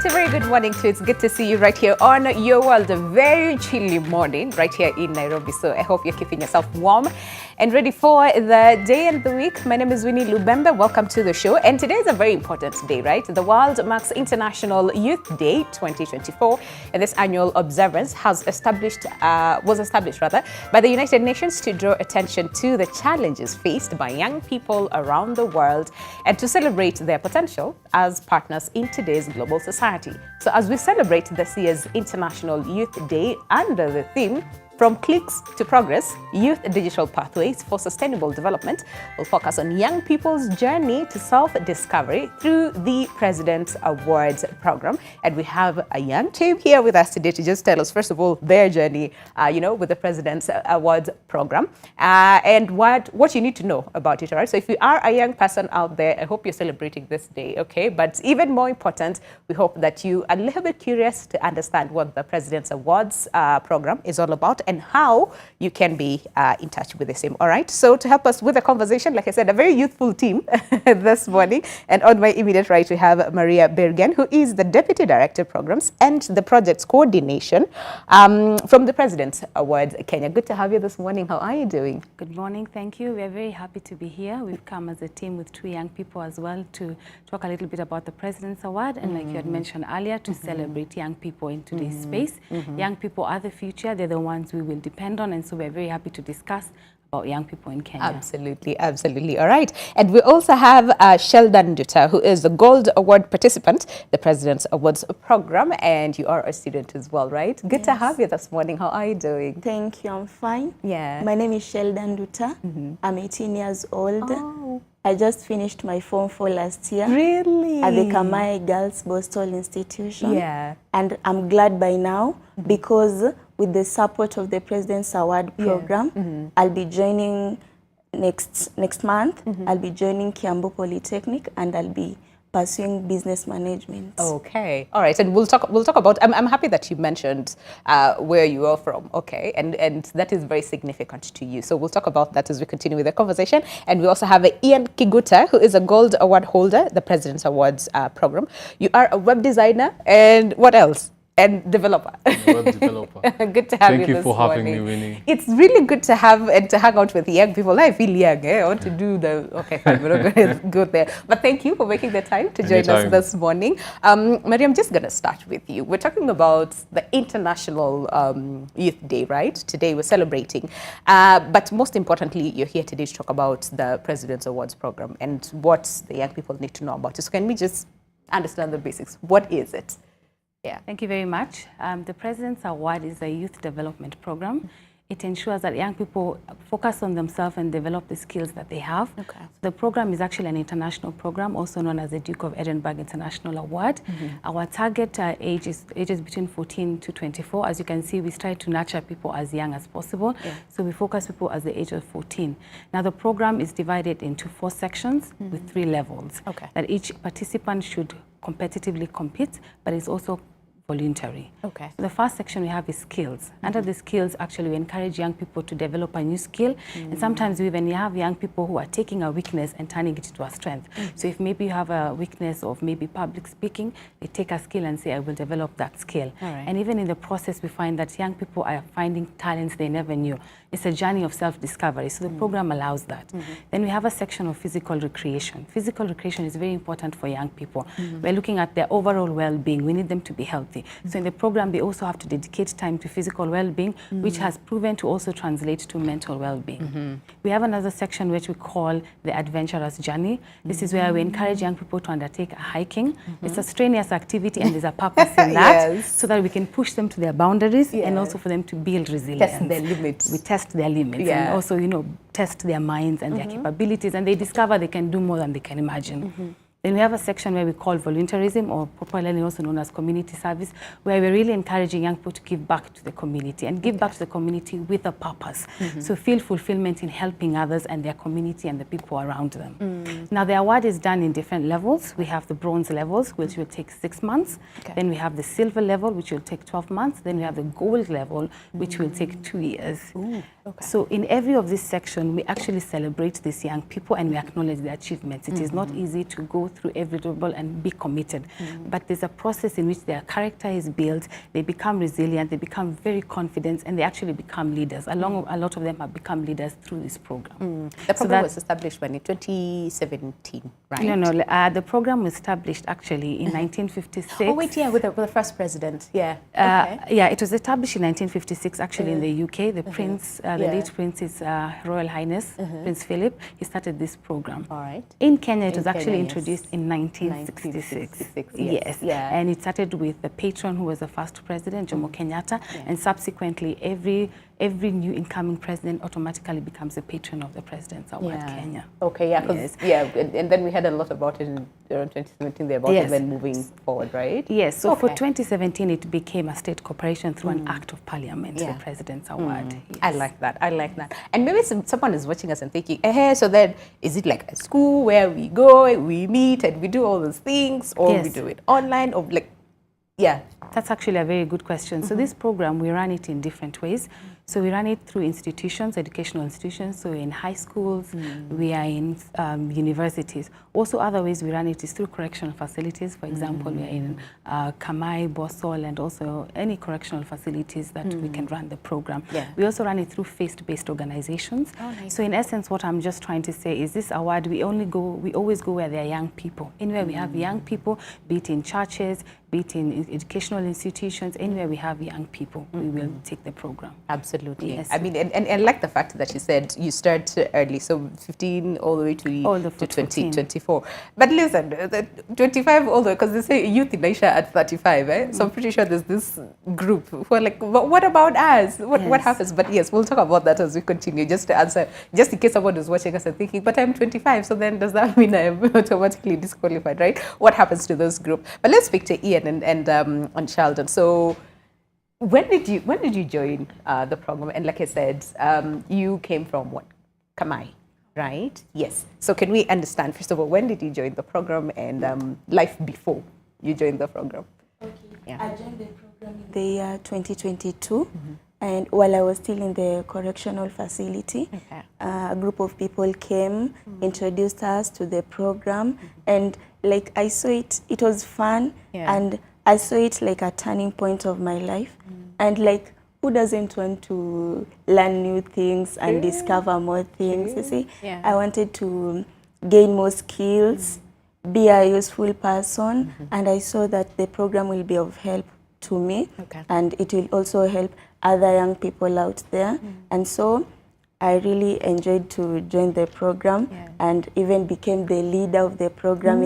right, a very good morning to you. It's good to see you right here on Your World. A very chilly morning right here in Nairobi. So I hope you're keeping yourself warm and ready for the day and the week. My name is Winnie Lubembe. Welcome to the show. And today is a very important day, right? The world marks International Youth Day 2024. And this annual observance was established by the United Nations to draw attention to the challenges faced by young people around the world and to celebrate their potential as partners in today's global society. So as we celebrate this year's International Youth Day under the theme From Cliques to Progress, Youth Digital Pathways for Sustainable Development will focus on young people's journey to self-discovery through the President's Awards program. And we have a young team here with us today to just tell us, first of all, their journey, with the President's Awards program and what you need to know about it, all right? So if you are a young person out there, I hope you're celebrating this day, okay? But even more important, we hope that you are a little bit curious to understand what the President's Awards program is all about and how you can be in touch with the same, all right? So to help us with the conversation, like I said, a very youthful team this morning. And on my immediate right, we have Maria Bergen, who is the Deputy Director of Programs and the Projects Coordination from the President's Awards Kenya. Good to have you this morning. How are you doing? Good morning, thank you. We're very happy to be here. We've come as a team with two young people as well to talk a little bit about the President's Award and like you had mentioned earlier, to celebrate young people in today's space. Young people are the future. They're the ones we will depend on, and so we're very happy to discuss about young people in Kenya. Absolutely, absolutely. All right. And we also have Sheldon Nduta, who is the Gold Award participant, the President's Awards program, and you are a student as well, right? Good to have you this morning. How are you doing? Thank you, I'm fine. Yeah. My name is Sheldon Nduta. I'm 18 years old. Oh. I just finished my Form 4 last year. Really? At the Kamai Girls Boston Institution. Yeah. And I'm glad by now because with the support of the President's Award program, I'll be joining next month. I'll be joining Kiambu Polytechnic and I'll be pursuing business management. Okay, all right, and we'll talk about. I'm happy that you mentioned where you are from. Okay, and that is very significant to you. So we'll talk about that as we continue with the conversation. And we also have Ian Kiguta, who is a Gold Award holder, the President's Awards program. You are a web designer, and what else? And developer. Web developer. Good to have you Thank you this for having morning. me, Winnie. It's really good to have and to hang out with young people. I feel young. I want to do the fine, we're not going to go there. But thank you for making the time to join us this morning. Maria, I'm just going to start with you. We're talking about the International Youth Day, right? Today we're celebrating. But most importantly, you're here today to talk about the President's Awards program and what the young people need to know about it. So can we just understand the basics? What is it? Yeah. Thank you very much. The President's Award is a youth development program. It ensures that young people focus on themselves and develop the skills that they have. Okay. So the program is actually an international program, also known as the Duke of Edinburgh International Award. Our target age is ages between 14 to 24. As you can see, we try to nurture people as young as possible. Yeah. So we focus people at the age of 14. Now the program is divided into 4 sections with 3 levels. Okay. That each participant should competitively compete, but it's also voluntary. Okay. So the first section we have is skills. Under the skills, actually, we encourage young people to develop a new skill. And sometimes we even have young people who are taking a weakness and turning it into a strength. So if maybe you have a weakness of maybe public speaking, they take a skill and say, I will develop that skill. Right. And even in the process, we find that young people are finding talents they never knew. It's a journey of self-discovery. So the program allows that. Then we have a section of physical recreation. Physical recreation is very important for young people. We're looking at their overall well-being. We need them to be healthy. So in the program, they also have to dedicate time to physical well-being, which has proven to also translate to mental well-being. We have another section which we call the adventurous journey. This is where we encourage young people to undertake hiking. It's a strenuous activity and there's a purpose in that, so that we can push them to their boundaries and also for them to build resilience. Test their limits. We test their limits and also, test their minds and their capabilities, and they discover they can do more than they can imagine. Then we have a section where we call volunteerism, or popularly also known as community service, where we're really encouraging young people to give back to the community and give back to the community with a purpose. So feel fulfillment in helping others and their community and the people around them. Now the award is done in different levels. We have the bronze levels, which will take 6 months. Then we have the silver level, which will take 12 months. Then we have the gold level, which will take 2 years. So in every of this section, we actually celebrate these young people and we acknowledge their achievements. It is not easy to go through every trouble and be committed. But there's a process in which their character is built, they become resilient, they become very confident, and they actually become leaders. A lot of them have become leaders through this program. The program was established when in 2017, right? No, the program was established actually in 1956. Oh wait, yeah, with the first president, yeah. Yeah, it was established in 1956 actually in the UK. The Prince, the late Prince, is Royal Highness Prince Philip. He started this program. All right. In Kenya, it was actually introduced in 1966. Yes. Yeah. And it started with the patron who was the first president, Jomo Kenyatta, and subsequently every new incoming president automatically becomes a patron of the President's Award Kenya. Okay, yeah, and then we had a lot about it in around 2017 there about it then moving forward, right? Yes, so for 2017 it became a state corporation through an act of parliament, the President's Award. Yes. I like that, And maybe someone is watching us and thinking, so then is it like a school where we go, we meet and we do all those things, or we do it online, or like, That's actually a very good question. So this program, we run it in different ways. So we run it through institutions, educational institutions. So in high schools, we are in universities. Also other ways we run it is through correctional facilities. For example, we are in Kamai, Bosol, and also any correctional facilities that we can run the program. We also run it through faith-based organizations. So in essence, what I'm just trying to say is this award, we always go where there are young people. Anywhere we have young people, be it in churches, be it in educational institutions, anywhere we have young people, we will take the program. Absolutely. Yes. I mean, and I like the fact that you said you start early, so 15 all the way to 20, 24. But listen, the 25 all the way, because they say youth in Aisha at 35, so I'm pretty sure there's this group who are like, but what about us? What happens? But yes, we'll talk about that as we continue, just to answer, just in case someone is watching us and thinking, but I'm 25, so then does that mean I'm automatically disqualified, right? What happens to those group? But let's speak to Ian and Sheldon. So when did you join the program? And like I said, you came from what? Kamai, right? Yes. So can we understand, first of all, when did you join the program and life before you joined the program? Okay. Yeah. I joined the program in the year 2022. And while I was still in the correctional facility, a group of people came, introduced us to the program, and like I saw it was fun, and I saw it like a turning point of my life. And like, who doesn't want to learn new things and discover more things, you see? I wanted to gain more skills, be a useful person, and I saw that the program will be of help to me, and it will also help other young people out there. And so I really enjoyed to join the program and even became the leader of the program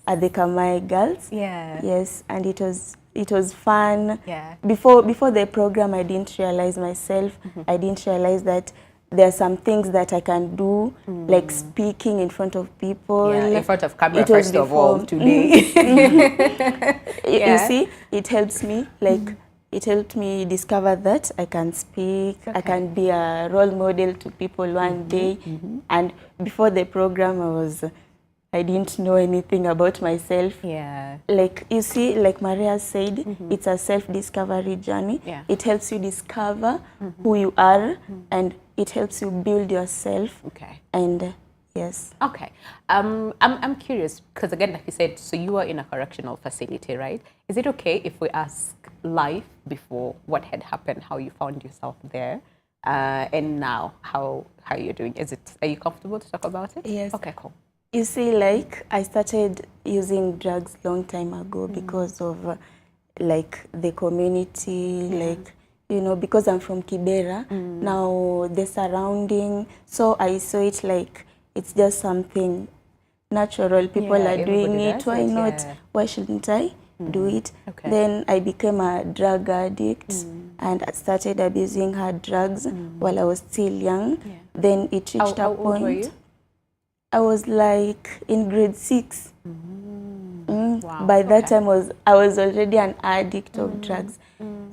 at the Kamai Girls. Yes, and it was fun. Before the program, I didn't realize myself. I didn't realize that there are some things that I can do, like speaking in front of people. In front of camera, first of all, today. You see, it helps me, like, it helped me discover that I can speak, I can be a role model to people one day. And before the program, I didn't know anything about myself. Like, you see, like Maria said, it's a self-discovery journey. It helps you discover who you are, and it helps you build yourself. And yes. Okay. I'm curious, because again, like you said, so you were in a correctional facility, right? Is it okay if we ask life before what had happened, how you found yourself there, and now how you're doing? Are you comfortable to talk about it? Yes. Okay, cool. You see, like, I started using drugs long time ago because of like the community, like, you know, because I'm from Kibera, now the surrounding, so I saw it like it's just something natural. People are doing it. Why not? Why shouldn't I do it? Then I became a drug addict and I started abusing hard drugs while I was still young. Then it reached a point. How old were you? I was like in grade 6. Wow. By that time I was already an addict of drugs.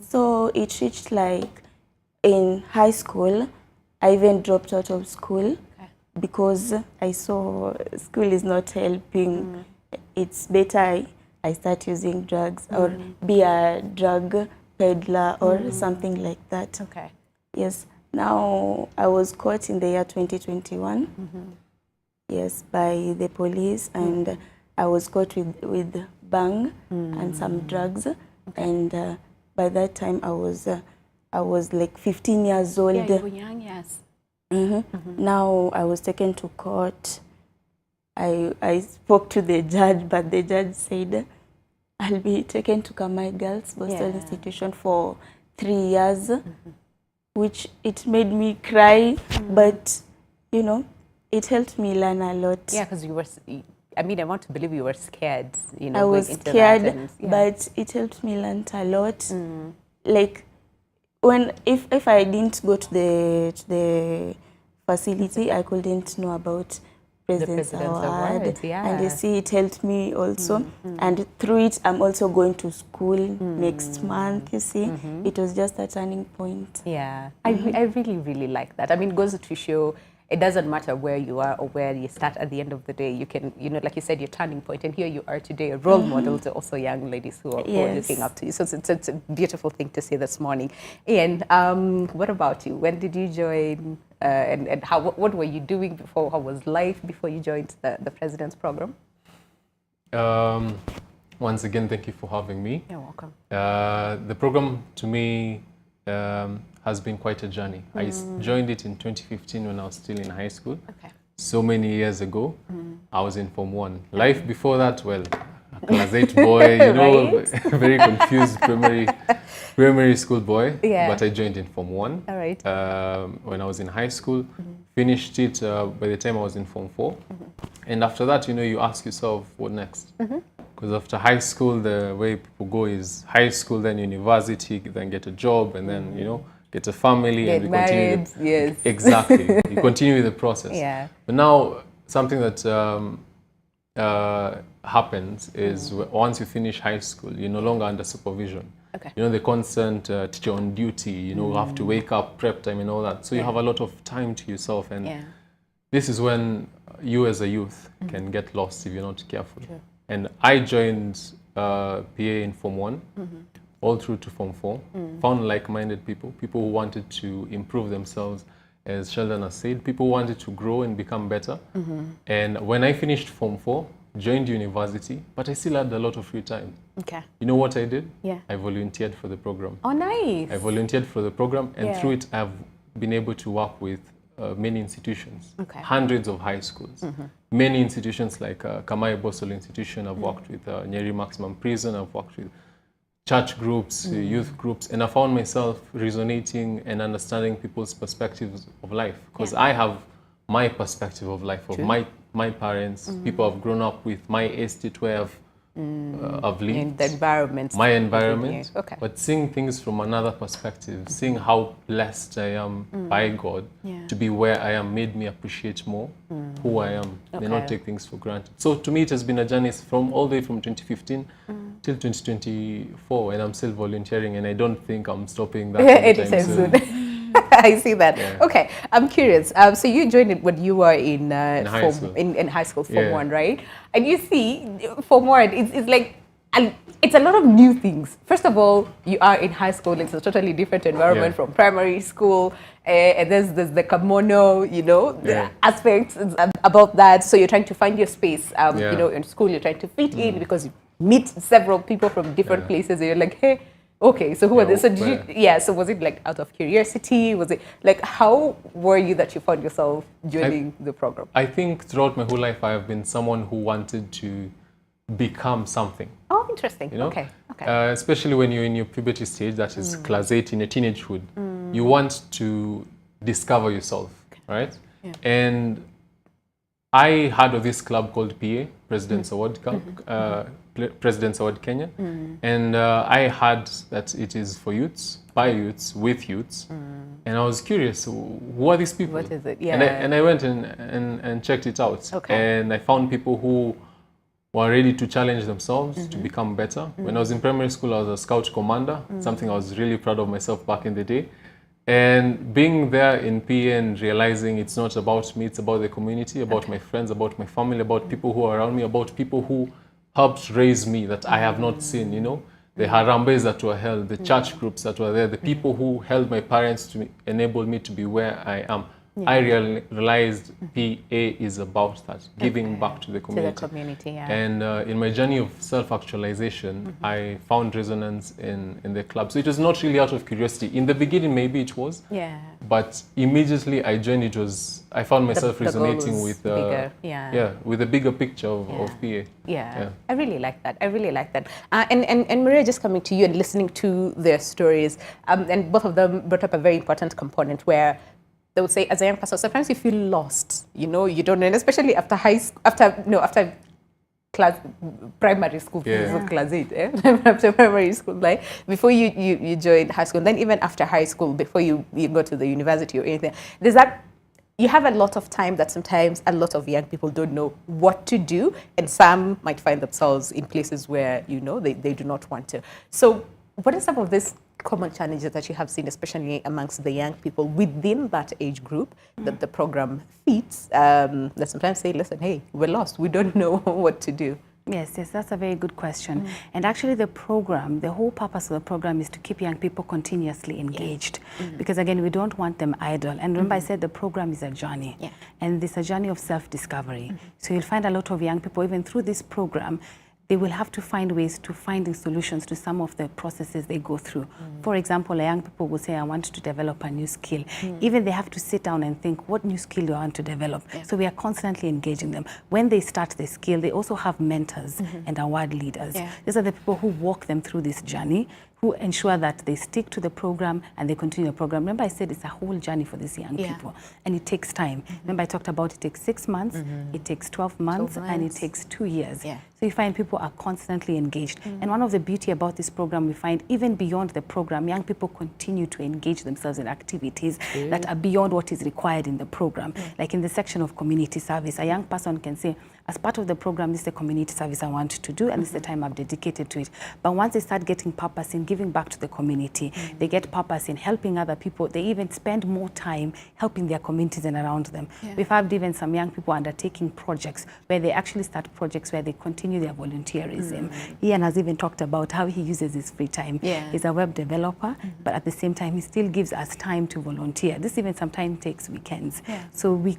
So it reached like in high school, I even dropped out of school because I saw school is not helping. It's better I start using drugs or be a drug peddler or something like that. Yes. Now I was caught in the year 2021. yes, by the police, and I was caught with bang and some drugs, and by that time I was like 15 years old. Yeah, you were young, yes. Now I was taken to court. I spoke to the judge, but the judge said I'll be taken to Kamai Girls Hostel Institution for 3 years, which it made me cry, but you know, it helped me learn a lot. Yeah, because you were, I mean, I want to believe you were scared, you know. I was going into scared, that and, but it helped me learn a lot. Like, if I didn't go to the facility, I couldn't know about President's Award. And you see, it helped me also. And through it, I'm also going to school next month, you see. It was just a turning point. Yeah, I really, really like that. I mean, it goes to show it doesn't matter where you are or where you start. At the end of the day, you can, you know, like you said, your turning point. And here you are today, a role model to also young ladies who are looking up to you. So it's a beautiful thing to say this morning. Ian, what about you? When did you join? And what were you doing before? How was life before you joined the President's Program? Once again, thank you for having me. You're welcome. The program, to me, has been quite a journey. I joined it in 2015 when I was still in high school. Okay. So many years ago, I was in Form 1. Life before that, well, a class 8 boy, you know, very confused primary school boy. Yeah. But I joined in Form 1. All right. When I was in high school, finished it by the time I was in Form 4. And after that, you know, you ask yourself, what next? Because after high school, the way people go is high school, then university, then get a job, and then, you know, get a family. Get and married, continue yes. Exactly. You continue with the process. Yeah. But now, something that happens is once you finish high school, you're no longer under supervision. Okay. You know, the constant teacher on duty, you know, have to wake up, prep time and all that. So you have a lot of time to yourself. And this is when you as a youth can get lost if you're not careful. Sure. And I joined PA in Form 1, all through to Form 4, found like-minded people who wanted to improve themselves. As Sheldon has said, people wanted to grow and become better. And when I finished Form 4, joined university, but I still had a lot of free time. Okay. You know what I did? Yeah. I volunteered for the program. Oh, nice. I volunteered for the program, and through it, I've been able to work with many institutions, hundreds of high schools. Many institutions like Kamai Bosol Institution, I've worked with Nyeri Maximum Prison, I've worked with church groups, youth groups, and I found myself resonating and understanding people's perspectives of life, because I have my perspective of life, of my parents, people I've grown up with, my estate where I've lived. In the environment. My environment. Okay. But seeing things from another perspective, seeing how blessed I am by God to be where I am made me appreciate more who I am and not take things for granted. So to me, it has been a journey from all the way from 2015 till 2024, and I'm still volunteering, and I don't think I'm stopping that anytime soon. I see that. Yeah. Okay, I'm curious. So you joined it when you were in high school, Form 1, right? And you see, Form 1, it's like, it's a lot of new things. First of all, you are in high school. It's a totally different environment from primary school. And there's the kimono, you know, the aspects about that. So you're trying to find your space. You know, in school, you're trying to fit in because you meet several people from different places. And you're like, hey, okay, so who are they? So did you, so was it like out of curiosity? Was it like, how were you that you found yourself joining the program? I think throughout my whole life, I have been someone who wanted to become something. Oh, interesting. You know? Okay. Especially when you're in your puberty stage, that is class 8 in a teenagehood, you want to discover yourself, right? Yeah. And I had this club called PA, President's Award Club, President's Award Kenya, and I had that it is for youths, by youths, with youths, and I was curious, who are these people? What is it? Yeah. And I went and checked it out, and I found people who were ready to challenge themselves to become better. When I was in primary school, I was a scout commander, something I was really proud of myself back in the day. And being there in PA and realizing it's not about me, it's about the community, about my friends, about my family, about people who are around me, about people who helped raise me that I have not seen, you know, the harambes that were held, the church groups that were there, the people who held my parents to enable me to be where I am. I realized PA is about that, giving back to the community. To the community, yeah. And in my journey of self-actualization, I found resonance in the club. So it was not really out of curiosity. In the beginning, maybe it was. Yeah. But immediately I joined, I found myself The resonating goals with bigger, with the bigger picture of PA. Yeah, I really like that. I really like that. And Maria, just coming to you and listening to their stories, and both of them brought up a very important component where they would say, as a young person, sometimes you feel lost. You know, you don't know, and especially after after class, primary school, class 8, after primary school, like before you join high school, and then even after high school, before you go to the university or anything, there's that. You have a lot of time that sometimes a lot of young people don't know what to do, and some might find themselves in places where, you know, they do not want to. So what are some of these common challenges that you have seen, especially amongst the young people within that age group that the program fits, that sometimes say, listen, hey, we're lost, we don't know what to do? Yes, that's a very good question. And actually the program, the whole purpose of the program is to keep young people continuously engaged. Because again, we don't want them idle. And remember I said the program is a journey. And it's a journey of self-discovery. So you'll find a lot of young people, even through this program, they will have to find ways to finding solutions to some of the processes they go through. For example, a young people will say, I want to develop a new skill. Even they have to sit down and think, what new skill do I want to develop? So we are constantly engaging them. When they start the skill, they also have mentors and award leaders. These are the people who walk them through this journey, who ensure that they stick to the program and they continue the program. Remember I said it's a whole journey for these young people, and it takes time. Remember I talked about it takes 6 months, it takes 12 months, and it takes 2 years. So you find people are constantly engaged. And one of the beauty about this program, we find even beyond the program, young people continue to engage themselves in activities that are beyond what is required in the program. Like in the section of community service, a young person can say, as part of the program, this is the community service I want to do, and this is the time I've dedicated to it. But once they start getting purpose in giving back to the community, they get purpose in helping other people, they even spend more time helping their communities and around them. We've had even some young people undertaking projects where they actually start projects where they continue their volunteerism. Ian has even talked about how he uses his free time. He's a web developer, but at the same time, he still gives us time to volunteer. This even sometimes takes weekends. So we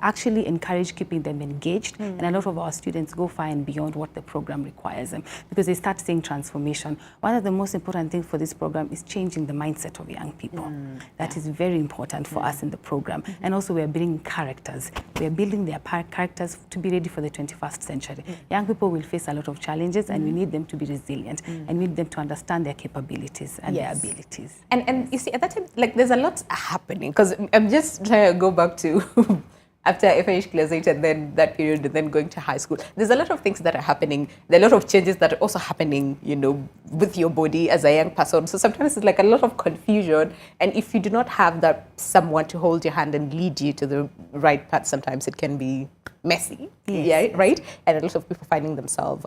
actually encourage keeping them engaged, and a lot of our students go far and beyond what the program requires them, because they start seeing transformation. One of the most important things for this program is changing the mindset of young people. That is very important for us in the program. And also we're building characters. We're building their characters to be ready for the 21st century. Young people will face a lot of challenges, and we need them to be resilient, and we need them to understand their capabilities and their abilities. And you see, at that time, like, there's a lot happening, because I'm just trying to go back to after I finished class 8 and then that period and then going to high school, there's a lot of things that are happening. There are a lot of changes that are also happening, you know, with your body as a young person. So sometimes it's like a lot of confusion. And if you do not have that someone to hold your hand and lead you to the right path, sometimes it can be messy, right? And a lot of people finding themselves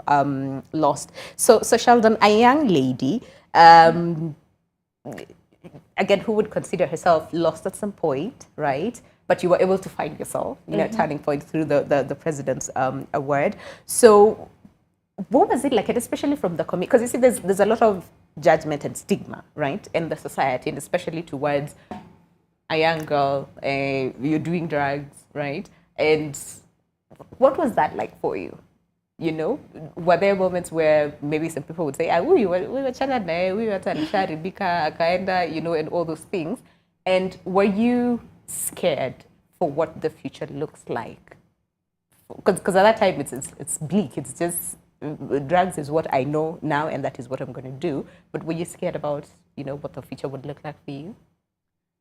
lost. So Sheldon, a young lady, again, who would consider herself lost at some point, right? But you were able to find yourself, you know, turning point through the president's award. So what was it like, and especially from the community? Because you see, there's a lot of judgment and stigma, right, in the society, and especially towards a young girl, you're doing drugs, right? And what was that like for you? You know, were there moments where maybe some people would say, we were chana nae, we were Bika, akaenda, you know, and all those things. And were you scared for what the future looks like? Because at that time it's bleak. It's just drugs is what I know now, and that is what I'm going to do. But were you scared about, you know, what the future would look like for you?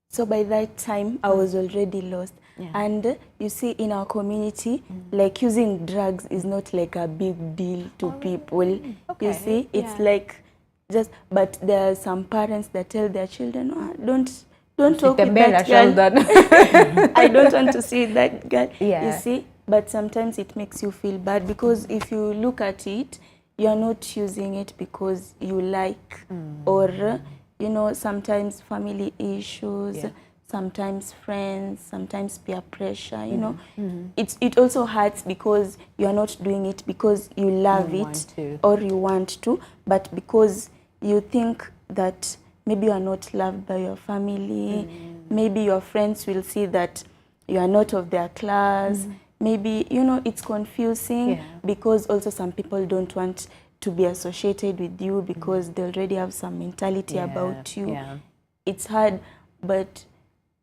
So by that time, I was already lost. And you see, in our community, like using drugs is not like a big deal to people. You see, it's like just, but there are some parents that tell their children, don't talk with that girl. I don't want to see that girl. You see, but sometimes it makes you feel bad, because if you look at it, you're not using it because you like, or you know, sometimes family issues, sometimes friends, sometimes peer pressure, you know. It also hurts because you're not doing it because you love it or you want to, but because you think that maybe you are not loved by your family, maybe your friends will see that you are not of their class. Maybe, you know, it's confusing because also some people don't want to be associated with you because they already have some mentality about you. It's hard, but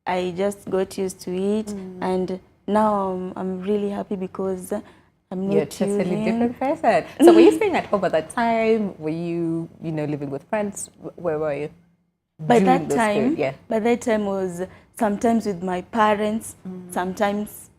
I just got used to it, and now I'm really happy because I'm not You're a totally different person. So were you staying at home at that time? Were you, you know, living with friends? Where were you? By during that this time, period? by that time was sometimes with my parents, sometimes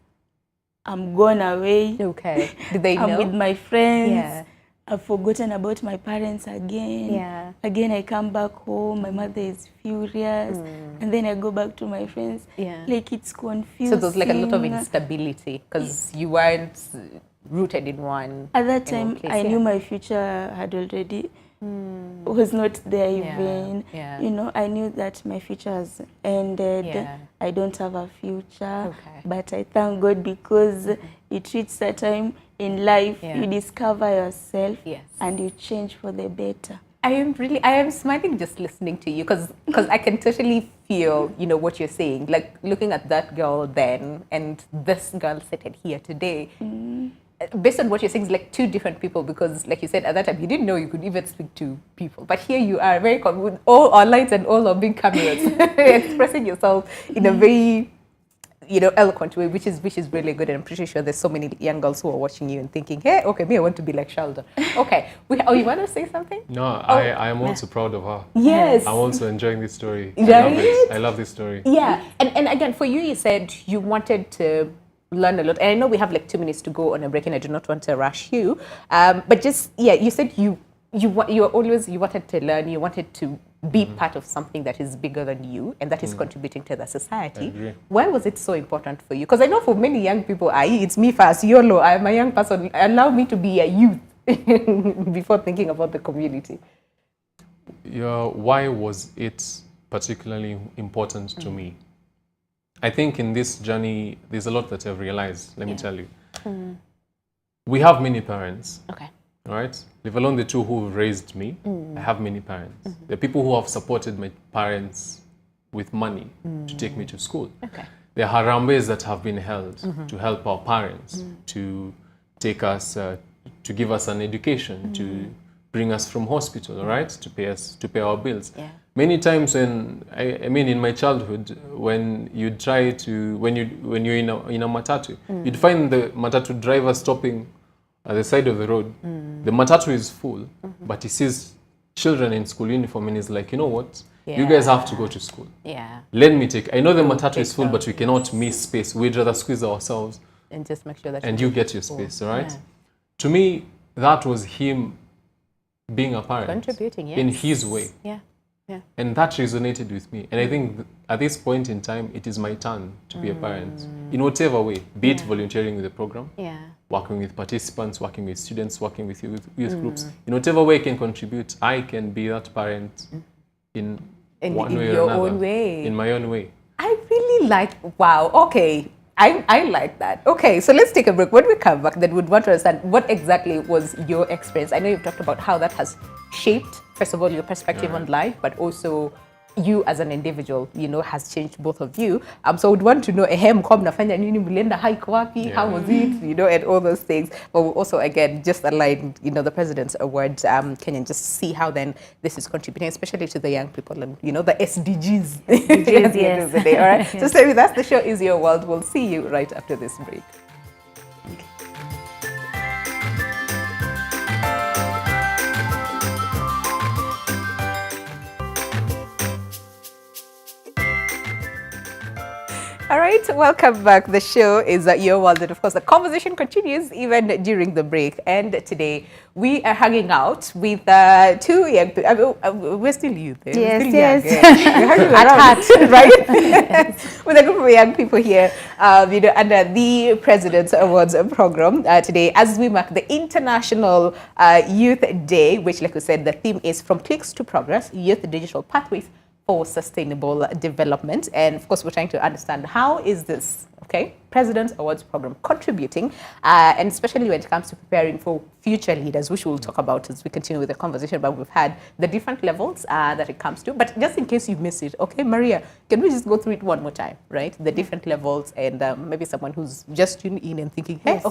I'm gone away. Okay. Did they I'm know? with my friends. Yeah. I've forgotten about my parents again. Yeah. Again, I come back home. My mother is furious, and then I go back to my friends. Yeah. Like it's confusing. So there was like a lot of instability because you weren't rooted in one. At that in one time, place, I knew my future had already was not there even. Yeah. You know, I knew that my future has ended. Yeah. I don't have a future. Okay. But I thank God because it reaches a time in life Yeah. you discover yourself Yes. and you change for the better. I am smiling just listening to you because I can totally feel, you know, what you're saying. Like looking at that girl then and this girl sitting here today. Based on what you're saying, it's like two different people because, like you said, at that time you didn't know you could even speak to people. But here you are, very with all our lights and all our big cameras, expressing yourself in a very, you know, eloquent way, which is really good. And I'm pretty sure there's so many young girls who are watching you and thinking, hey, okay, me, I want to be like Shalda. Okay, you want to say something? No, I am also proud of her. Yes. I'm also enjoying this story. Right? I love this story. Yeah, and again, for you, you said you wanted to learn a lot. And I know we have like 2 minutes to go on a break, and I do not want to rush you. But just you said you wanted to learn. You wanted to be part of something that is bigger than you and that is contributing to the society. I agree. Why was it so important for you? Because I know for many young people, it's me first, YOLO, I'm a young person. Allow me to be a youth before thinking about the community. Why was it particularly important to me? I think in this journey, there's a lot that I've realized, let me tell you. We have many parents. Okay. All right, leave alone the two who raised me. I have many parents. There are people who have supported my parents with money to take me to school. Okay. There are harambes that have been held to help our parents, to take us, to give us an education, to bring us from hospital, all right, to pay our bills. Yeah. Many times when I mean in my childhood, when you're in a matatu, you'd find the matatu driver stopping at the side of the road. The matatu is full, but he sees children in school uniform and he's like, you know what? You guys have to go to school. Yeah. Let me take. I know the matatu is full, but we cannot miss space. We'd rather squeeze ourselves And just make sure that and you get your space, all right? Yeah. To me, that was him being a parent. Contributing, yes. In his way. Yeah. Yeah. And that resonated with me. And I think at this point in time, it is my turn to be a parent. In whatever way, be it volunteering with the program, Yeah. working with participants, working with students, working with youth groups. In whatever way I can contribute, I can be that parent in one way or your another. own way. In my own way. I really like, wow, okay. I like that. Okay, so let's take a break. When we come back, then we'd want to understand what exactly was your experience. I know you've talked about how that has shaped, first of all, your perspective on life, but also you as an individual, you know, has changed both of you. So we'd want to know, mnafanya nini, mlienda hike wapi, how was it, you know, and all those things. But we also, again, just aligned, you know, the President's Awards, can you just see how then this is contributing, especially to the young people and, you know, the SDGs. At the end of the day, all right? So stay with us. The show is Your World. We'll see you right after this break. All right, welcome back. The show is Your World, and of course, the conversation continues even during the break. And today we are hanging out with two young people. We're still youth. Yes, still yes. Young, we're hanging around, right? With a group of young people here, you know, under the President's Awards program today, as we mark the International Youth Day, which, like we said, the theme is From Cliques to Progress: Youth Digital Pathways for sustainable development. And of course, we're trying to understand how is this, President's Awards Program contributing, and especially when it comes to preparing for future leaders, which we'll talk about as we continue with the conversation. But we've had the different levels that it comes to. But just in case you missed it, Maria, can we just go through it one more time, right? The different levels, and maybe someone who's just tuning in and thinking, hey,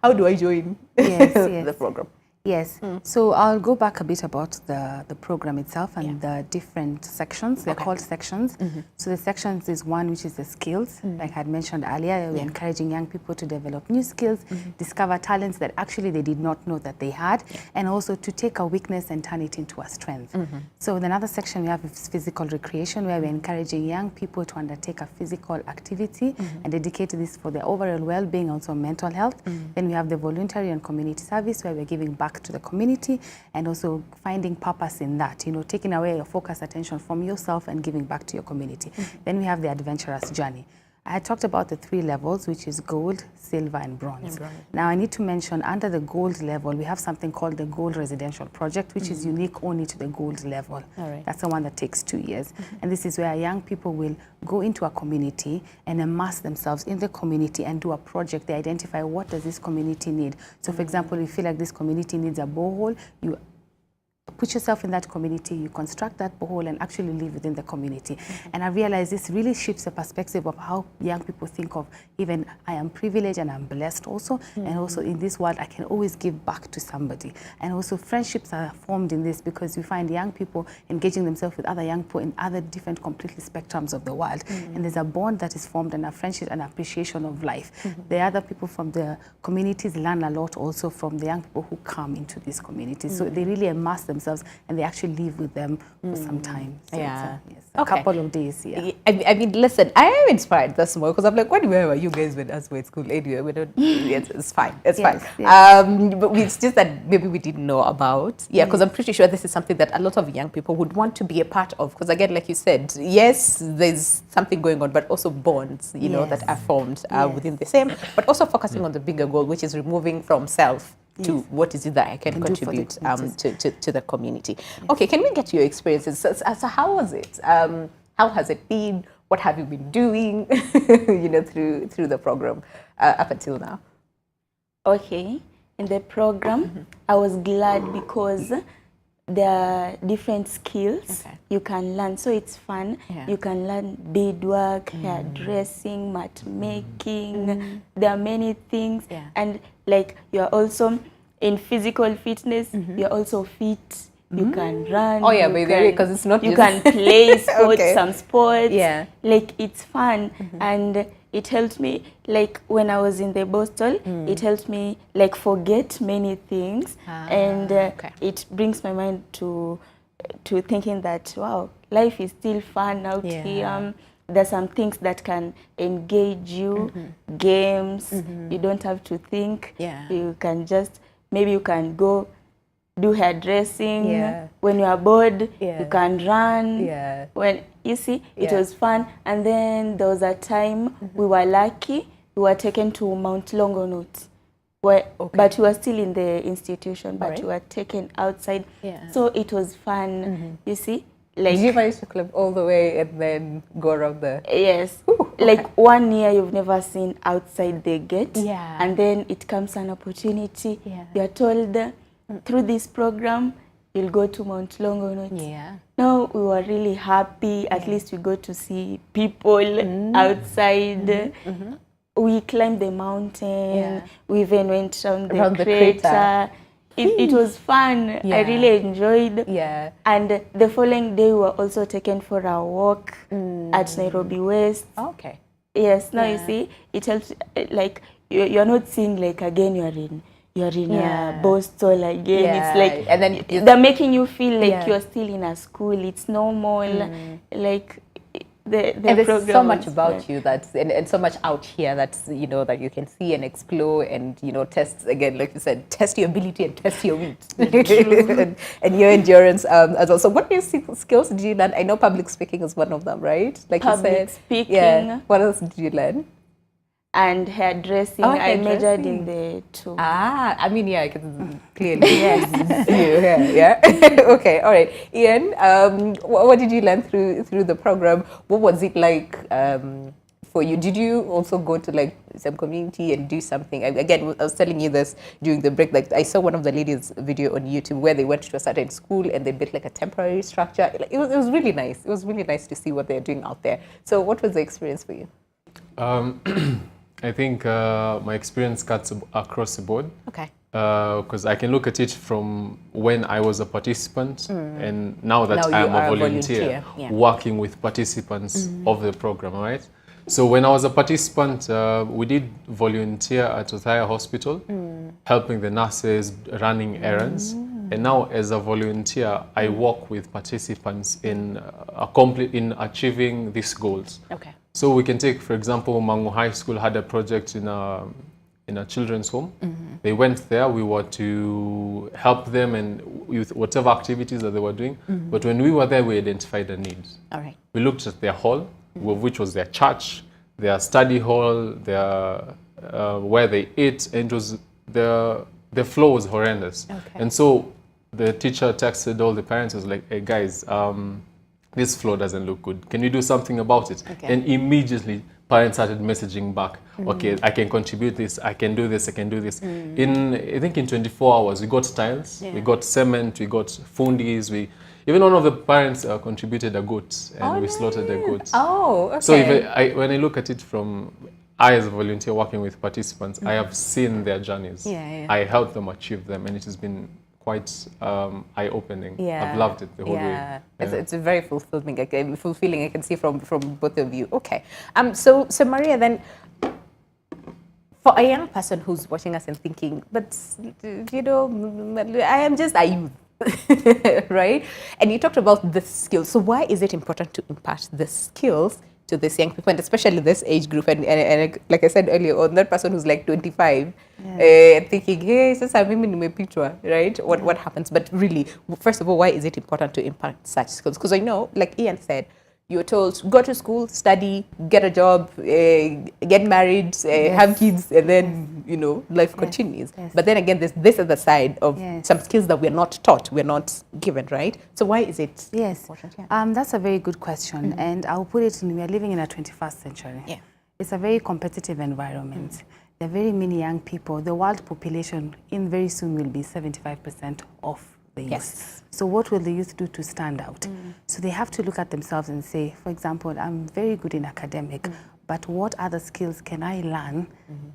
how do I join the program? Yes. So I'll go back a bit about the program itself and the different sections. They're called sections. So the sections is one which is the skills. Like I had mentioned earlier, we're encouraging young people to develop new skills, discover talents that actually they did not know that they had, and also to take a weakness and turn it into a strength. So in another section we have is physical recreation, where we're encouraging young people to undertake a physical activity and dedicate this for their overall well-being, also mental health. Then we have the voluntary and community service, where we're giving back to the community and also finding purpose in that, taking away your focus attention from yourself and giving back to your community. Then we have the adventurous journey. I had talked about the 3 levels, which is gold, silver, and bronze. Now, I need to mention under the gold level, we have something called the Gold Residential Project, which is unique only to the gold level. That's the one that takes 2 years. And this is where young people will go into a community and immerse themselves in the community and do a project. They identify what does this community need. So, for example, you feel like this community needs a borehole, you put yourself in that community, you construct that borehole and actually live within the community. And I realize this really shifts the perspective of how young people think of even I am privileged and I'm blessed also, and also in this world I can always give back to somebody. And also friendships are formed in this because we find young people engaging themselves with other young people in other different completely spectrums of the world. And there's a bond that is formed and a friendship and appreciation of life. The other people from the communities learn a lot also from the young people who come into these communities. So they really immerse themselves and they actually live with them for some time. So a couple of days. I mean, listen, I am inspired this more because I'm like, where were you guys when us were at school? Anyway, we don't. It's fine. It's fine. But it's just that maybe we didn't know about. Because I'm pretty sure this is something that a lot of young people would want to be a part of. Because again, like you said, yes, there's something going on, but also bonds, that are formed within the same. But also focusing on the bigger goal, which is removing from self to what is it that I can contribute to the community. Okay, can we get your experiences? So how was it? How has it been? What have you been doing, through the program up until now? Okay, in the program, I was glad because there are different skills you can learn. So it's fun. You can learn beadwork, hairdressing, mat making. There are many things. And like you're also in physical fitness, you're also fit. You can run. Oh yeah, by the way, because it's not you can play sports, some sports. Like it's fun. And it helped me, like when I was in the Boston, it helped me like forget many things. And it brings my mind to thinking that, wow, life is still fun out here. There's some things that can engage you, games, you don't have to think. You can just, maybe you can go do hairdressing. When you are bored, you can run. When you see, it was fun. And then there was a time we were lucky, we were taken to Mount Longonot. But we were still in the institution, but we were taken outside. So it was fun, you see. Like, did you manage to climb all the way and then go around there? Yes. Like 1 year you've never seen outside the gate. And then it comes an opportunity. You're told through this program, you'll go to Mount Longonot. No, we were really happy. At least we got to see people outside. We climbed the mountain. We even went around the crater. It was fun. I really enjoyed. And the following day, we were also taken for a walk at Nairobi West. Yes. Now you see, it helps. Like you're not seeing like again you're in Boston again. It's like, and then they're making you feel like you're still in a school. It's normal. Like and there's so much about you and so much out here that that you can see and explore and test, again, like you said, test your ability and test your wit and your endurance as well. So what new skills did you learn? I know public speaking is one of them, right? Like public you said, speaking. What else did you learn? and hairdressing. Oh, I majored hairdressing. in the two. Ah, I mean, yeah, I can clearly. Yes. Yeah. Okay, all right. Ian, what did you learn through the program? What was it like for you? Did you also go to like some community and do something? Again, I was telling you this during the break. Like, I saw one of the ladies' video on YouTube where they went to a certain school and they built like a temporary structure. Like, it was really nice. It was really nice to see what they're doing out there. So, what was the experience for you? I think my experience cuts across the board. Okay. Because I can look at it from when I was a participant and now that Now I you am are a a volunteer, volunteer, yeah. working with participants of the program, all right? So when I was a participant, we did volunteer at Othaya Hospital, helping the nurses, running errands. And now as a volunteer, I work with participants in achieving these goals. Okay. So we can take, for example, Mangu High School had a project in a children's home. They went there, we were to help them and with whatever activities that they were doing. But when we were there, we identified the needs. All right. We looked at their hall, which was their church, their study hall, their where they ate, and it was the floor was horrendous. Okay. And so the teacher texted all the parents, was like, hey guys, this floor doesn't look good. Can you do something about it? Okay. And immediately parents started messaging back. Okay, I can contribute this, I can do this, I can do this. I think in 24 hours, we got tiles, we got cement, we got fundis, even one of the parents contributed a goat and we slaughtered a goat. Oh, okay. So when I look at it from, I as a volunteer working with participants, I have seen their journeys. Yeah. I helped them achieve them and it has been quite eye-opening. Yeah. I've loved it the whole way. Yeah. It's a very fulfilling I can see from both of you. Okay. So Maria, then, for a young person who's watching us and thinking, but you know, I am just a youth, right? And you talked about the skills. So why is it important to impart the skills to these young people, and especially this age group? And like I said earlier, on that person who's like 25, thinking, hey, sasa mimi nimepitwa, right? What happens? But really, first of all, why is it important to impart such skills? Because I know, like Ian said, you're told, go to school, study, get a job, get married, have kids, and then, you know, life continues. Yes. But then again, there's this other side of Yes. some skills that we're not taught, we're not given, right? So why is it Yes, important? Yeah. that's a very good question, and I'll put it in, we are living in a 21st century. Yeah. It's a very competitive environment. There are very many young people. The world population in very soon will be 75% of the youth. Yes. So what will the youth do to stand out? So they have to look at themselves and say, for example, I'm very good in academic, but what other skills can I learn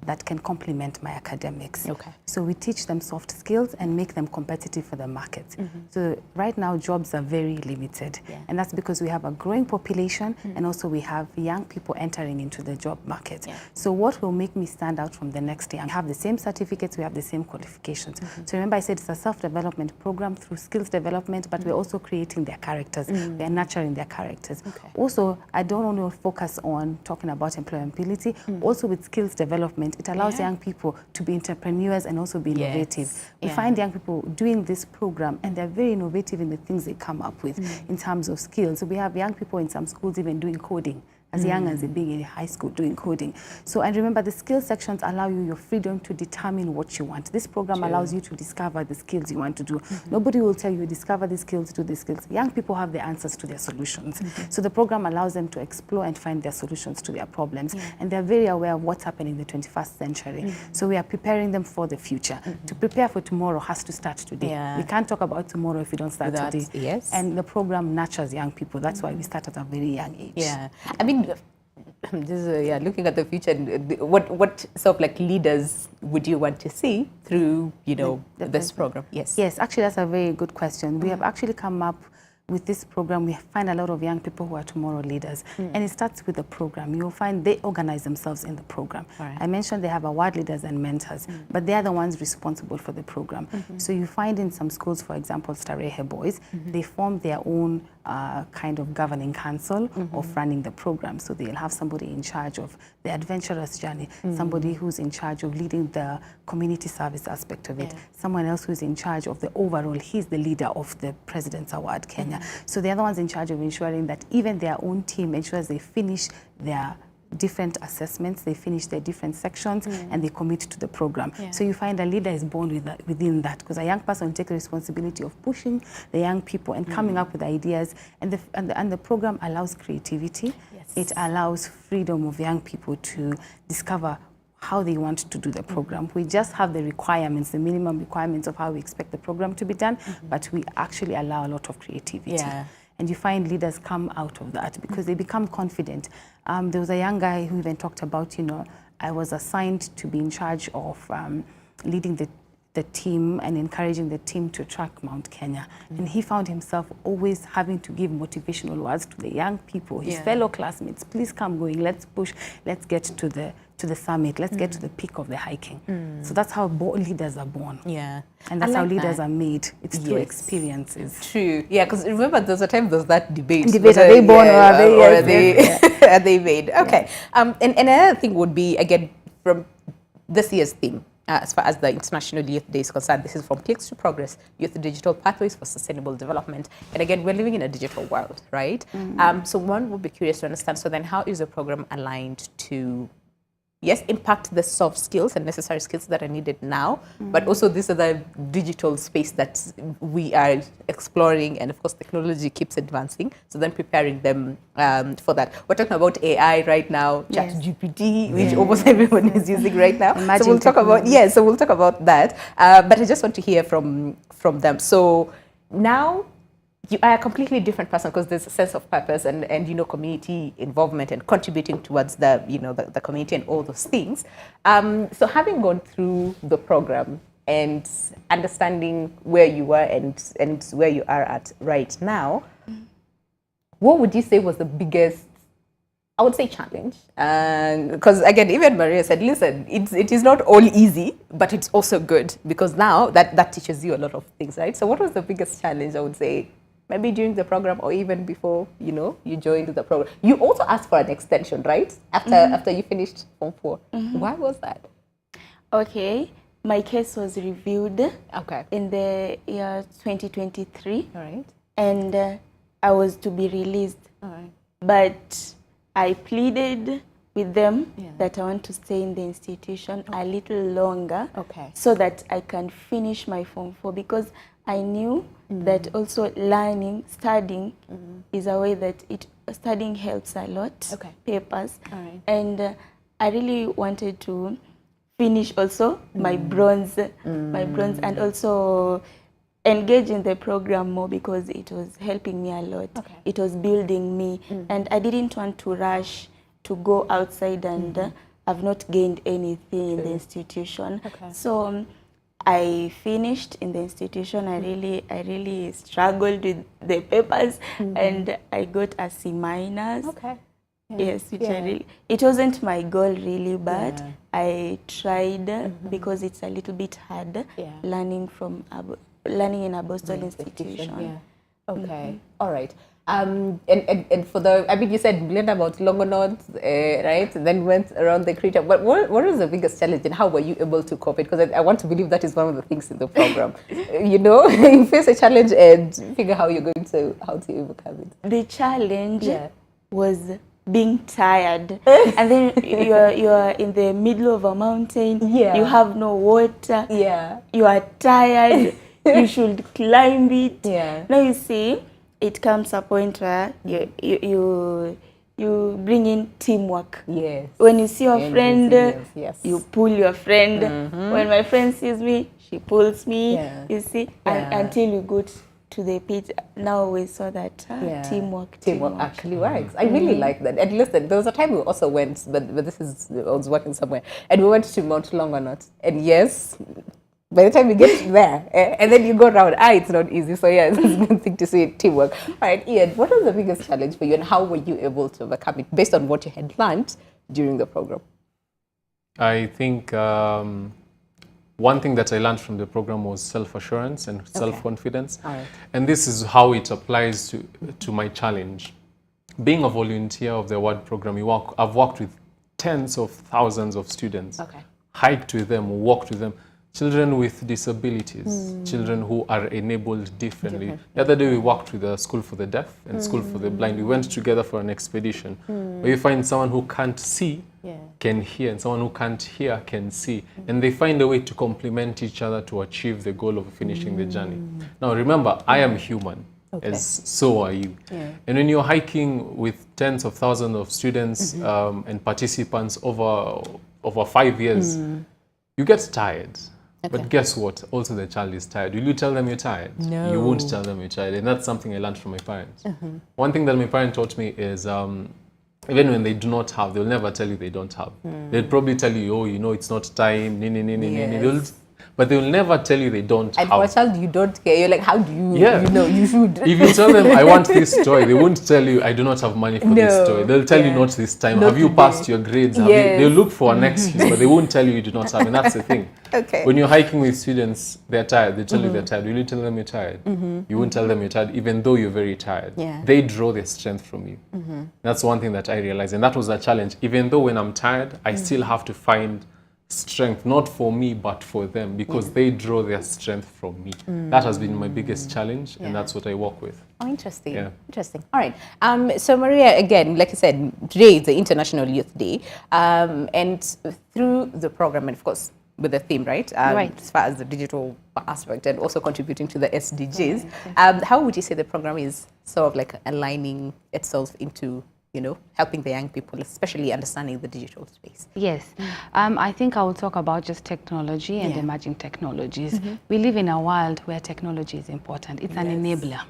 that can complement my academics? Okay. So we teach them soft skills and make them competitive for the market. So right now jobs are very limited, and that's because we have a growing population and also we have young people entering into the job market. So what will make me stand out from the next year? We have the same certificates, we have the same qualifications. So remember I said it's a self-development program through skills development, but we're also creating their characters. We're nurturing their characters. Also, I don't only focus on talking about employability, also with skills development, it allows young people to be entrepreneurs and also be innovative. We find young people doing this program and they're very innovative in the things they come up with in terms of skills. So we have young people in some schools even doing coding, as young as being in high school doing coding. So, and remember, the skill sections allow you your freedom to determine what you want. This program allows you to discover the skills you want to do. Nobody will tell you, discover the skills, do the skills. Young people have the answers to their solutions. So the program allows them to explore and find their solutions to their problems. And they're very aware of what's happening in the 21st century. So we are preparing them for the future. To prepare for tomorrow has to start today. We can't talk about tomorrow if we don't start today. Yes. And the program nurtures young people. That's why we start at a very young age. Yeah. I mean, just looking at the future, what sort of like leaders would you want to see through, you know, this program? Yes. Yes, actually that's a very good question. We have actually come up with this program. We find a lot of young people who are tomorrow leaders, and it starts with the program. You'll find they organize themselves in the program. I mentioned they have award leaders and mentors, but they are the ones responsible for the program. So you find in some schools, for example, Starehe Boys, they form their own kind of governing council of running the program. So they'll have somebody in charge of the adventurous journey, somebody who's in charge of leading the community service aspect of it, someone else who's in charge of the overall, he's the leader of the President's Award Kenya. So they're the ones in charge of ensuring that even their own team ensures they finish their different assessments, they finish their different sections, and they commit to the program. So you find a leader is born within that, because a young person will take the responsibility of pushing the young people and coming up with ideas, and the program allows creativity. It allows freedom of young people to discover how they want to do the program. We just have the requirements, the minimum requirements of how we expect the program to be done, but we actually allow a lot of creativity. And you find leaders come out of that because they become confident. There was a young guy who even talked about, you know, I was assigned to be in charge of leading the team and encouraging the team to track Mount Kenya. And he found himself always having to give motivational words to the young people, his fellow classmates. Please come going, let's push, let's get to the summit, let's get to the peak of the hiking. So that's how leaders are born. And that's how leaders are made. It's through experiences. True. Yeah, because remember there's a time there's that debate. Are they born or are they are they made? Okay. And another thing would be, again, from this year's theme, as far as the International Youth Day is concerned, this is From Clicks to Progress, Youth Digital Pathways for Sustainable Development. And again, we're living in a digital world, right? So one would be curious to understand, so then how is the program aligned to, yes, impact the soft skills and necessary skills that are needed now, but also this other digital space that we are exploring, and of course technology keeps advancing, so then preparing them for that. We're talking about AI right now, ChatGPT, which almost everyone is using right now. So we'll talk about, so we'll talk about that. But I just want to hear from them. So now, you are a completely different person because there's a sense of purpose and you know, community involvement and contributing towards the, you know, the community and all those things. So having gone through the program and understanding where you were and where you are at right now, what would you say was the biggest, I would say, challenge? Because again, even Maria said, listen, it is not all easy, but it's also good because now that teaches you a lot of things, right? So what was the biggest challenge, I would say, maybe during the program or even before, you know, you joined the program? You also asked for an extension, right? After you finished Form 4. Why was that? Okay, my case was reviewed in the year 2023. All right. And I was to be released. All right. But I pleaded with them that I want to stay in the institution a little longer so that I can finish my Form 4, because I knew that also learning, studying is a way that studying helps a lot, papers. And I really wanted to finish also my bronze, and also engage in the program more because it was helping me a lot. It was building me, and I didn't want to rush to go outside and I've not gained anything in the institution. So I finished in the institution. I really struggled with the papers, and I got a C-. Yes, which I really, it wasn't my goal really, but I tried because it's a little bit hard learning in a Boston institution. All right. And for the, I mean, you said learned about Longonot, right? And then went around the creator. But what was the biggest challenge, and how were you able to cope it? Because I want to believe that is one of the things in the program. You know, you face a challenge and figure how you're going to overcome it. The challenge was being tired, and then you're in the middle of a mountain. You have no water. You are tired. You should climb it. Now you see, it comes a point where you bring in teamwork. When you see your friend, you pull your friend. When my friend sees me, she pulls me. You see, until you go to the pit. Now we saw that teamwork actually works. I really like that. And listen, there was a time we also went, but this is, I was working somewhere, and we went to Mount Longonot. And yes, by the time you get there, and then you go around, it's not easy. So yeah, it's a good thing to see teamwork. All right, Ian, what was the biggest challenge for you, and how were you able to overcome it based on what you had learned during the program? I think one thing that I learned from the program was self-assurance and self-confidence. And this is how it applies to my challenge. Being a volunteer of the award program, I've worked with tens of thousands of students, hiked with them, walked with them. children with disabilities, children who are enabled differently. The other day we worked with a school for the deaf and school for the blind. We went together for an expedition where you find someone who can't see can hear, and someone who can't hear can see. And they find a way to complement each other to achieve the goal of finishing the journey. Now remember, I am human. As so are you. And when you're hiking with tens of thousands of students and participants over 5 years, you get tired. But guess what? Also the child is tired. Will you tell them you're tired? No. You won't tell them you're tired. And that's something I learned from my parents. One thing that my parents taught me is even when they do not have, they'll never tell you they don't have. They'll probably tell you, oh, you know, it's not time, but they will never tell you they don't have. And for a child, you don't care. You're like, how do you, you know, you should. If you tell them, I want this toy, they won't tell you, I do not have money for this toy. They'll tell you, not this time. Have you passed your grades? They'll look for an excuse, but they won't tell you you do not have. And that's the thing. When you're hiking with students, they're tired. They tell you they're tired. Will you tell them you're tired? You won't tell them you're tired, even though you're very tired. They draw their strength from you. That's one thing that I realized. And that was a challenge. Even though when I'm tired, I still have to find strength, not for me, but for them, because they draw their strength from me. That has been my biggest challenge, and that's what I work with. Oh, interesting. Interesting. All right. So Maria, again, like I said, today is the International Youth Day, and through the program, and of course, with the theme, right? As far as the digital aspect and also contributing to the SDGs, how would you say the program is sort of like aligning itself into, you know, helping the young people, especially understanding the digital space? Yes. I think I will talk about just technology and emerging technologies. We live in a world where technology is important. It's an enabler.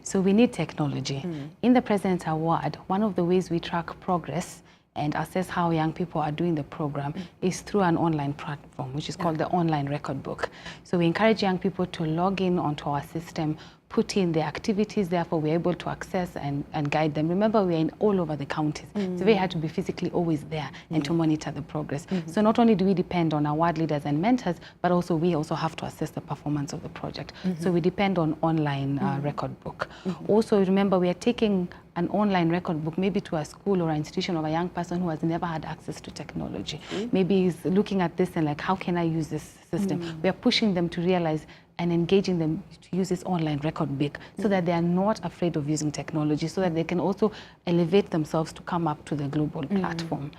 So we need technology. In the President's Award, one of the ways we track progress and assess how young people are doing the program is through an online platform, which is called the Online Record Book. So we encourage young people to log in onto our system, put in the activities, therefore we're able to access and guide them. Remember, we're in all over the counties. It's very hard to be physically always there and to monitor the progress. So not only do we depend on our ward leaders and mentors, but also we also have to assess the performance of the project. So we depend on online record book. Also, remember, we are taking an online record book maybe to a school or an institution of a young person who has never had access to technology. Maybe he's looking at this and like, how can I use this system? We are pushing them to realize and engaging them to use this online record book so that they are not afraid of using technology, so that they can also elevate themselves to come up to the global platform.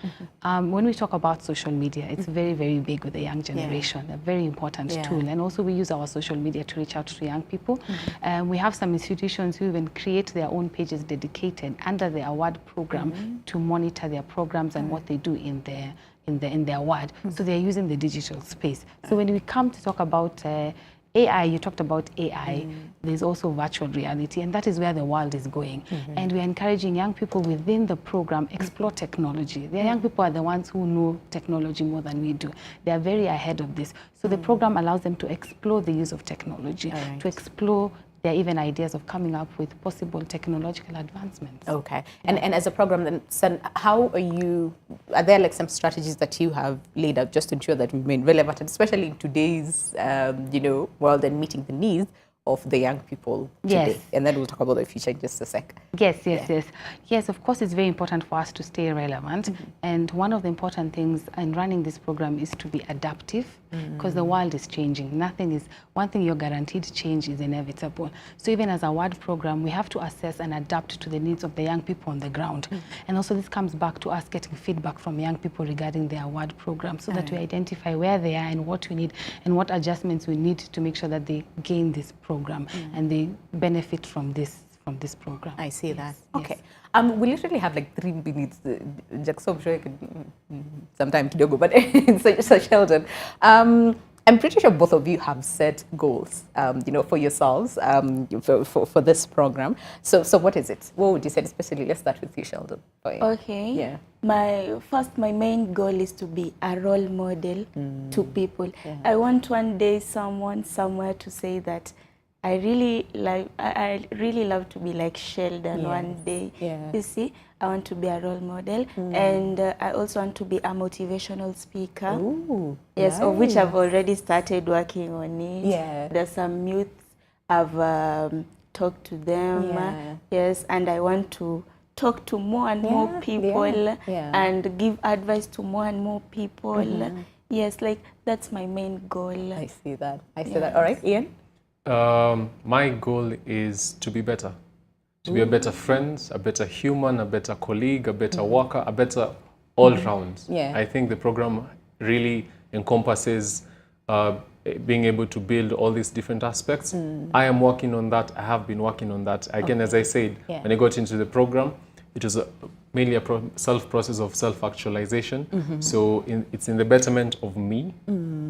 When we talk about social media, it's very, very big with the young generation, a very important tool. And also we use our social media to reach out to young people. We have some institutions who even create their own pages dedicated under the award program to monitor their programs and what they do in their ward. So they're using the digital space. So when we come to talk about AI, you talked about AI, there's also virtual reality, and that is where the world is going. And we're encouraging young people within the program explore technology. The young people are the ones who know technology more than we do. They are very ahead of this. So the program allows them to explore the use of technology, to explore there are even ideas of coming up with possible technological advancements. Okay. And as a program, then, San, how are there like some strategies that you have laid out just to ensure that we remain relevant, especially in today's, you know, world and meeting the needs of the young people today? And then we'll talk about the future in just a sec. Yes, of course, it's very important for us to stay relevant. And one of the important things in running this program is to be adaptive, because the world is changing. One thing you're guaranteed, change is inevitable. So even as a award program, we have to assess and adapt to the needs of the young people on the ground. And also this comes back to us getting feedback from young people regarding their award program, so that we identify where they are and what we need and what adjustments we need to make sure that they gain this program and they benefit from this program. I see that. Okay. We literally have like 3 minutes. Jackson, I'm sure you could sometime to go, but so Sheldon, I'm pretty sure both of you have set goals, you know, for yourselves for this program. So what is it? What would you say, especially? Let's start with you, Sheldon. Okay. Yeah. My main goal is to be a role model to people. I want one day someone somewhere to say that I really love to be like Sheldon one day. You see, I want to be a role model, and I also want to be a motivational speaker. Ooh, yes, of which I've already started working on it. There's some youth I've talked to them. Yes, and I want to talk to more and more people and give advice to more and more people. Yes, like that's my main goal. I see that. I see that. All right, Ian? My goal is to be better. To be a better friend, a better human, a better colleague, a better worker, a better all-round. Yeah. I think the program really encompasses being able to build all these different aspects. I am working on that. I have been working on that. Again, as I said, when I got into the program, it was mainly a process of self-actualization. So it's in the betterment of me.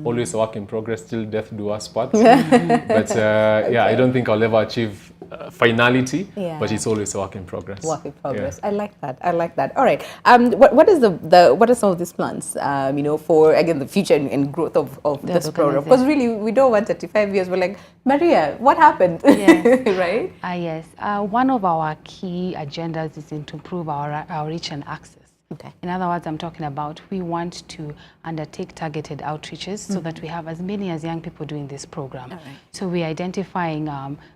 Always a work in progress, till death do us part. But yeah, I don't think I'll ever achieve finality, but it's always a work in progress. Work in progress. Yeah. I like that. I like that. All right. What is what are some of these plans? You know, for again the future and growth of this program? Because really, we don't want 35 years. We're like, Maria, what happened? Yes. Right? Yes. One of our key agendas is to improve our reach and access. Okay. In other words, I'm talking about we want to undertake targeted outreaches so that we have as many as young people doing this program. All right. So we're identifying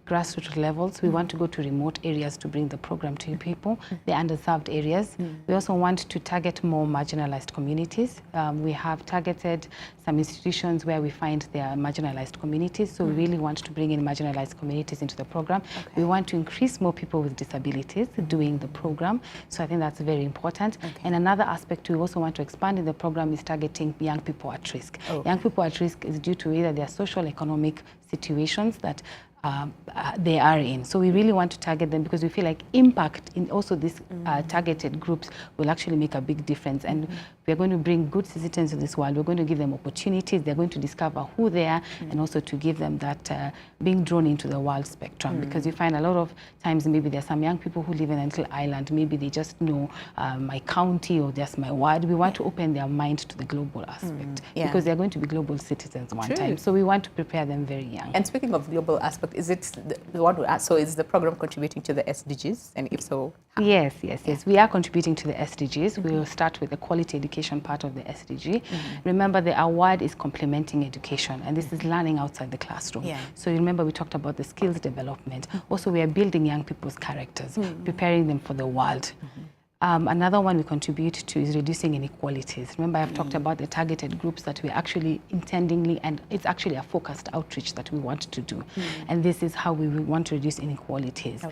grassroots levels. We want to go to remote areas to bring the program to people, the underserved areas. We also want to target more marginalized communities. We have targeted some institutions where we find there are marginalized communities. So we really want to bring in marginalized communities into the program. Okay. We want to increase more people with disabilities doing the program. So I think that's very important. Okay. And another aspect we also want to expand in the program is targeting young people at risk. Young people at risk is due to either their social economic situations that they are in. So we really want to target them because we feel like impact in also these targeted groups will actually make a big difference. And we're going to bring good citizens to this world. We're going to give them opportunities. They're going to discover who they are and also to give them that being drawn into the world spectrum. Because you find a lot of times maybe there's some young people who live in a little island. Maybe they just know my county or just my ward. We want to open their mind to the global aspect because they're going to be global citizens one time. So we want to prepare them very young. And speaking of global aspect, is it the one who asked, so is the program contributing to the SDGs? And if so, how? Yes. We are contributing to the SDGs. We will start with the quality education part of the SDG. Remember, the award is complementing education, and this is learning outside the classroom. So you remember we talked about the skills development. Also, we are building young people's characters, preparing them for the world. Another one we contribute to is reducing inequalities. Remember, I've talked about the targeted groups that we're actually intendingly, and it's actually a focused outreach that we want to do. And this is how we want to reduce inequalities.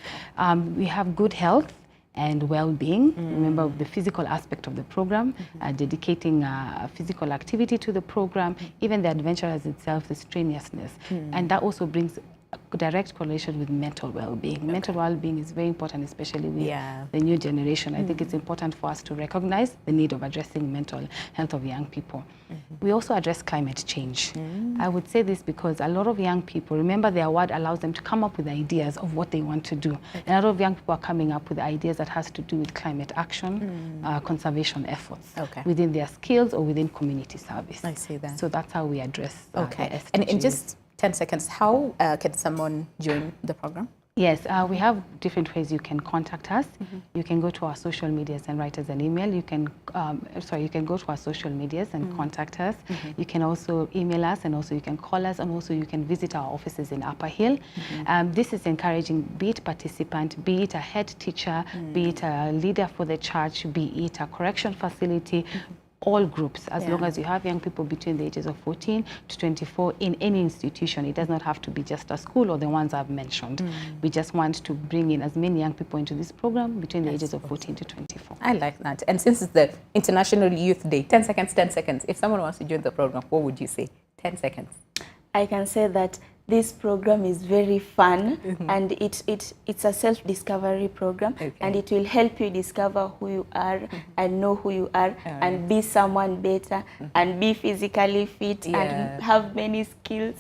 We have good health and well-being. Remember the physical aspect of the program, dedicating physical activity to the program, even the adventure as itself, the strenuousness. And that also brings a direct correlation with mental well-being. Mental well-being is very important, especially with the new generation. I think it's important for us to recognize the need of addressing mental health of young people. We also address climate change. I would say this because a lot of young people, remember the award allows them to come up with ideas of what they want to do. And a lot of young people are coming up with ideas that has to do with climate action, conservation efforts within their skills or within community service. I see that. So that's how we address the SDGs. And in just 10 seconds, how can someone join the program? Yes, we have different ways you can contact us. You can go to our social medias and write us an email. You can, you can go to our social medias and contact us. You can also email us, and also you can call us, and also you can visit our offices in Upper Hill. This is encouraging, be it participant, be it a head teacher, be it a leader for the church, be it a correction facility, all groups, as long as you have young people between the ages of 14 to 24 in any institution. It does not have to be just a school or the ones I've mentioned. We just want to bring in as many young people into this program between the ages of 14 to 24. I like that. And since it's the International Youth Day, 10 seconds, 10 seconds. If someone wants to join the program, what would you say? 10 seconds. I can say that this program is very fun, and it's a self-discovery program, and it will help you discover who you are and know who you are and be someone better and be physically fit and have many skills,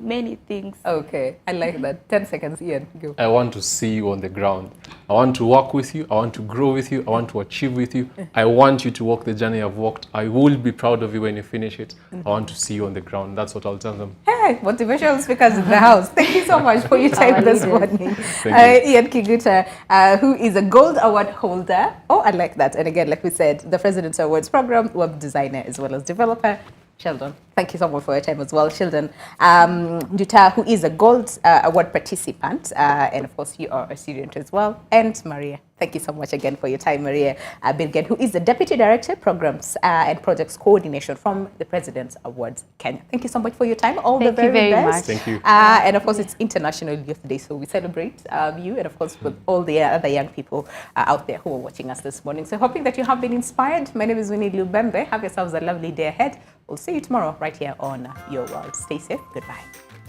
many things. Okay, I like that. 10 seconds, Ian, go. I want to see you on the ground. I want to work with you. I want to grow with you. I want to achieve with you. I want you to walk the journey I've walked. I will be proud of you when you finish it. I want to see you on the ground. That's what I'll tell them. Hey, motivational speakers in the house. Thank you so much for your time this morning. Ian Kiguta, who is a Gold Award holder. Oh, I like that. And again, like we said, the President's Awards Program, web designer as well as developer. Sheldon. Thank you so much for your time as well, Sheldon Duta, who is a Gold Award participant, and of course you are a student as well, and Maria. Thank you so much again for your time, Maria Bilgen, who is the Deputy Director, Programs and Projects Coordination from the President's Awards Kenya. Thank you so much for your time. All the very best. Much. Thank you. And of course, it's International Youth Day, so we celebrate you and of course with all the other young people out there who are watching us this morning. So hoping that you have been inspired. My name is Winnie Lubembe. Have yourselves a lovely day ahead. We'll see you tomorrow right here on Your World. Stay safe. Goodbye.